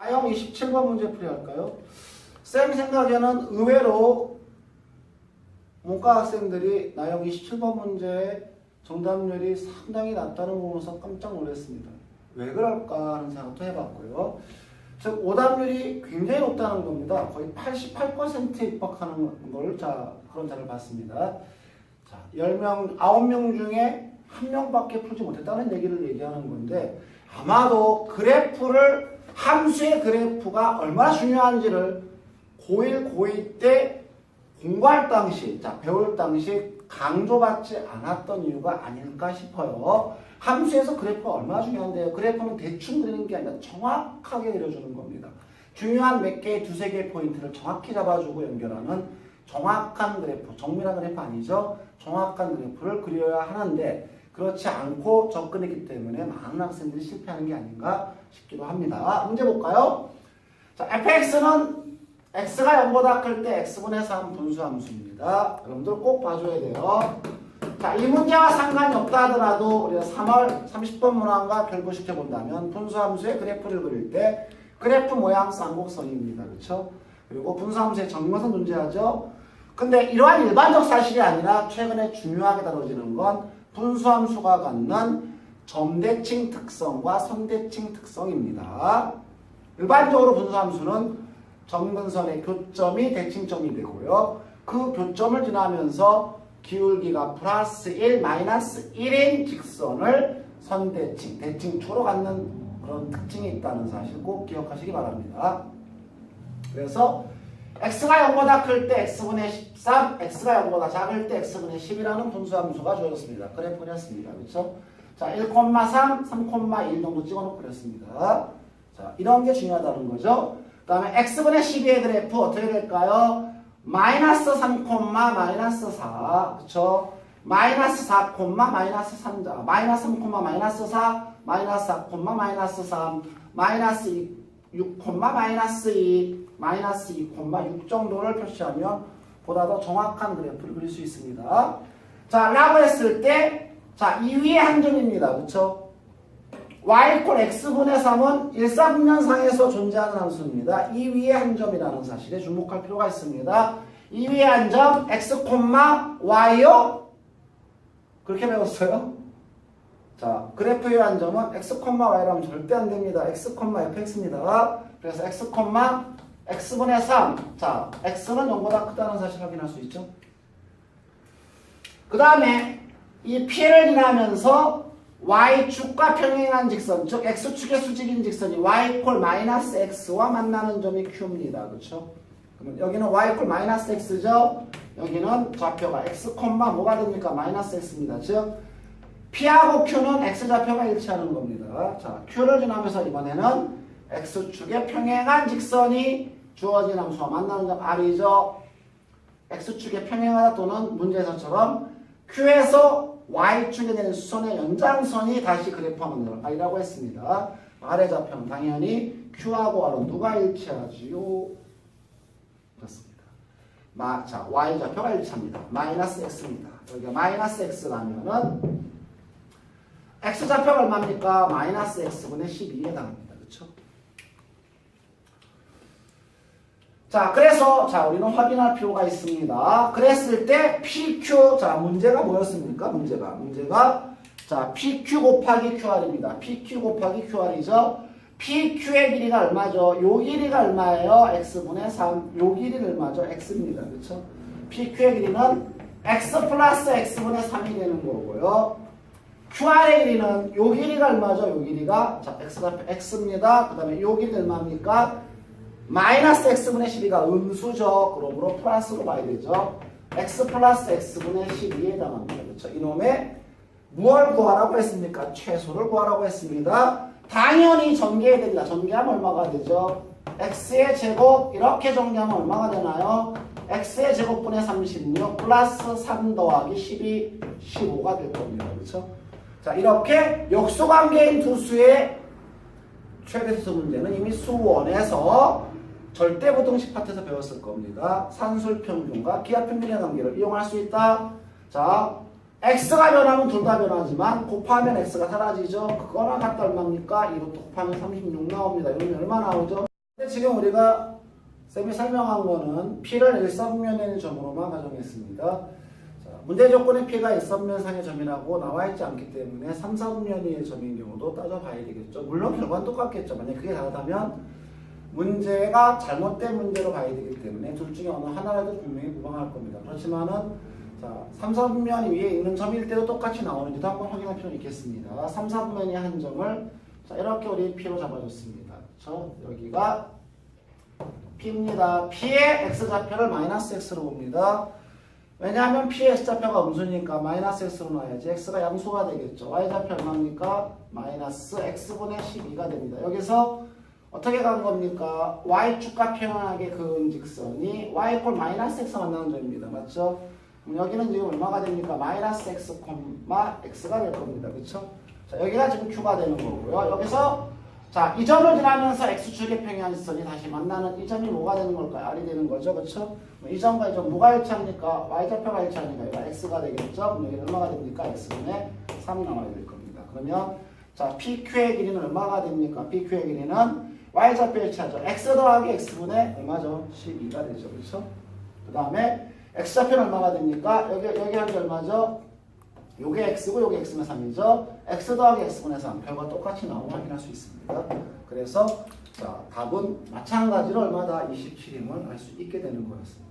나형 27번 문제 풀이할까요? 쌤 생각에는 의외로 문과 학생들이 나형 27번 문제의 정답률이 상당히 낮다는 거 보면서 깜짝 놀랐습니다. 왜 그럴까 하는 생각도 해봤고요. 즉 오답률이 굉장히 높다는 겁니다. 거의 88%에 육박하는 걸 그런 자를 봤습니다. 자, 10명, 9명 중에 1명밖에 풀지 못했다는 얘기를 얘기하는 건데 아마도 그래프를 함수의 그래프가 얼마나 중요한지를 고1, 고2 때 공부할 당시, 배울 당시 강조받지 않았던 이유가 아닐까 싶어요. 함수에서 그래프가 얼마나 중요한데요. 그래프는 대충 그리는 게 아니라 정확하게 그려주는 겁니다. 중요한 몇 개의 두세 개의 포인트를 정확히 잡아주고 연결하는 정확한 그래프, 정밀한 그래프 아니죠. 정확한 그래프를 그려야 하는데 그렇지 않고 접근했기 때문에 많은 학생들이 실패하는 게 아닌가 싶기도 합니다. 문제 볼까요? 자, fx는 x가 0보다 클 때 x분의 3 분수함수입니다. 여러분들 꼭 봐줘야 돼요. 자, 이 문제와 상관이 없다 하더라도 우리가 3월 30번 문항과 결부시켜 본다면 분수함수의 그래프를 그릴 때 그래프 모양 쌍곡선입니다. 그렇죠? 그리고 분수함수의 정근선 존재하죠. 근데 이러한 일반적 사실이 아니라 최근에 중요하게 다뤄지는 건 분수함수가 갖는 점대칭 특성과 선대칭 특성입니다. 일반적으로 분수함수는 정근선의 교점이 대칭점이 되고요. 그 교점을 지나면서 기울기가 플러스 1, 마이너스 1인 직선을 선대칭, 대칭축으로 갖는 그런 특징이 있다는 사실 꼭 기억하시기 바랍니다. 그래서 x가 0보다 클 때 x분의 13, x가 0보다 작을 때 x분의 10이라는 분수함수가 주어졌습니다. 그래프 그렸습니다. 그렇죠? 자, 1,3, 3,1 정도 찍어놓고 그렸습니다. 자, 이런 게 중요하다는 거죠. 그 다음에 x분의 12의 그래프 어떻게 될까요? 마이너스 3, 마이너스 4, 그쵸? 마이너스 4, 마이너스 3, 마이너스 3, 마이너스 4, 마이너스 4, 마이너스 3, 마이너스 6, 마이너스 2, 마이너스 2, 6 정도를 표시하면 보다 더 정확한 그래프를 그릴 수 있습니다. 자, 라고 했을 때, 자, 이 위에 한 점입니다. 그쵸? y = x분의 3은 일사분면상에서 존재하는 함수입니다. 이 위에 한 점이라는 사실에 주목할 필요가 있습니다. 이 위에 한 점 x, y요? 그렇게 배웠어요? 자, 그래프 위에 한 점은 x, y라면 절대 안 됩니다. x, fx입니다. 그래서 x, x분의 3. 자, x는 0보다 크다는 사실 확인할 수 있죠? 그 다음에 이 P를 지나면서 y축과 평행한 직선, 즉 x축의 수직인 직선이 y = 마이너스 x와 만나는 점이 Q입니다. 그렇죠? 그러면 여기는 y = 마이너스 x죠? 여기는 좌표가 x, 뭐가 됩니까? 마이너스 x입니다. 즉 P하고 Q는 x좌표가 일치하는 겁니다. 자, Q를 지나면서 이번에는 x축의 평행한 직선이 주어진 함수와 만나는 점 R이죠. x축의 평행하다 또는 문제에서처럼 Q에서 y축에 대한 수선의 연장선이 다시 그래프하면 R이라고 했습니다. R의 좌표는 당연히 Q하고 R은 누가 일치하지요? 그렇습니다. 자, Y 좌표가 일치합니다. 마이너스 X입니다. 여기가 마이너스 X라면은 X 좌표가 얼마입니까? 마이너스 X분의 12에 해당합니다. 그렇죠? 자, 그래서 우리는 확인할 필요가 있습니다. 그랬을 때 PQ, 자, 문제가 뭐였습니까? 문제가 자, PQ 곱하기 QR입니다. PQ 곱하기 QR이죠. PQ의 길이가 얼마죠? 요 길이가 얼마예요? X분의 3. 요 길이는 얼마죠? X입니다. 그렇죠? PQ의 길이는 X 플러스 X분의 3이 되는 거고요. QR의 길이는 요 길이가 얼마죠? 요 길이가 자, X입니다. 그 다음에 요 길이는 얼마입니까? 마이너스 x분의 12가 음수죠. 그러므로 플러스로 봐야 되죠. x 플러스 x분의 12에 해당합니다. 그렇죠? 이놈의 무엇을 구하라고 했습니까? 최소를 구하라고 했습니다. 당연히 전개해야 됩니다. 전개하면 얼마가 되죠? x의 제곱 이렇게 전개하면 얼마가 되나요? x의 제곱분의 36 플러스 3 더하기 12, 15가 될 겁니다. 그렇죠? 자, 이렇게 역수관계인 두 수의 최대수 문제는 이미 수원에서 절대부등식 파트에서 배웠을 겁니다. 산술평균과 기하평균의 관계를 이용할 수 있다. 자, x가 변하면 둘 다 변하지만 곱하면 x가 사라지죠. 그거랑 같다 얼마입니까? 이것도 곱하면 36 나옵니다. 이러면 얼마 나오죠? 근데 지금 우리가 쌤이 설명한 거는 P를 일선면에 있는 점으로만 가정했습니다. 자, 문제 조건에 P가 일선면상의 점이라고 나와 있지 않기 때문에 3, 4분면의 점인 경우도 따져봐야 되겠죠. 물론 결과는 똑같겠죠. 만약 그게 다르다면 문제가 잘못된 문제로 봐야 되기 때문에 둘 중에 어느 하나라도 분명히 무방할 겁니다. 그렇지만은 자, 3, 4분면이 위에 있는 점일 때도 똑같이 나오는지도 한번 확인할 필요는 있겠습니다. 3, 4분면이 한 점을 자, 이렇게 우리 P로 잡아줬습니다. 그렇죠? 여기가 P입니다. P의 X좌표를 마이너스 X로 봅니다. 왜냐하면 P의 X좌표가 음수니까 마이너스 X로 놔야지 X가 양수가 되겠죠. Y좌표 얼마입니까? 마이너스 X분의 12가 됩니다. 여기서 어떻게 간 겁니까? Y축과 평행하게 그은 직선이 Y 꼴 마이너스 X 만나는 점입니다. 맞죠? 그럼 여기는 지금 얼마가 됩니까? 마이너스 X, X가 될 겁니다. 그렇죠? 자, 여기가 지금 Q가 되는 거고요. 여기서 자, 이 점을 지나면서 X축의 평행한 직선이 다시 만나는 이 점이 뭐가 되는 걸까요? R이 되는 거죠. 그렇죠? 이 점과 이 점 뭐가 일치합니까? Y좌표가 일치하니까 여기가 X가 되겠죠? 그럼 여기는 얼마가 됩니까? X분의 3 나와야 될 겁니다. 그러면 자, PQ의 길이는 얼마가 됩니까? PQ의 길이는 Y좌표 일치하죠. X 더하기 X분의 얼마죠? 12가 되죠. 그렇죠? 그 다음에 X좌표는 얼마가 됩니까? 여기 한 게 얼마죠? 요게 X고 요게 X는 3이죠. X 더하기 X분의 3. 결과 똑같이 나오면 확인할 수 있습니다. 그래서 자, 답은 마찬가지로 얼마다 27임을 알 수 있게 되는 거였습니다.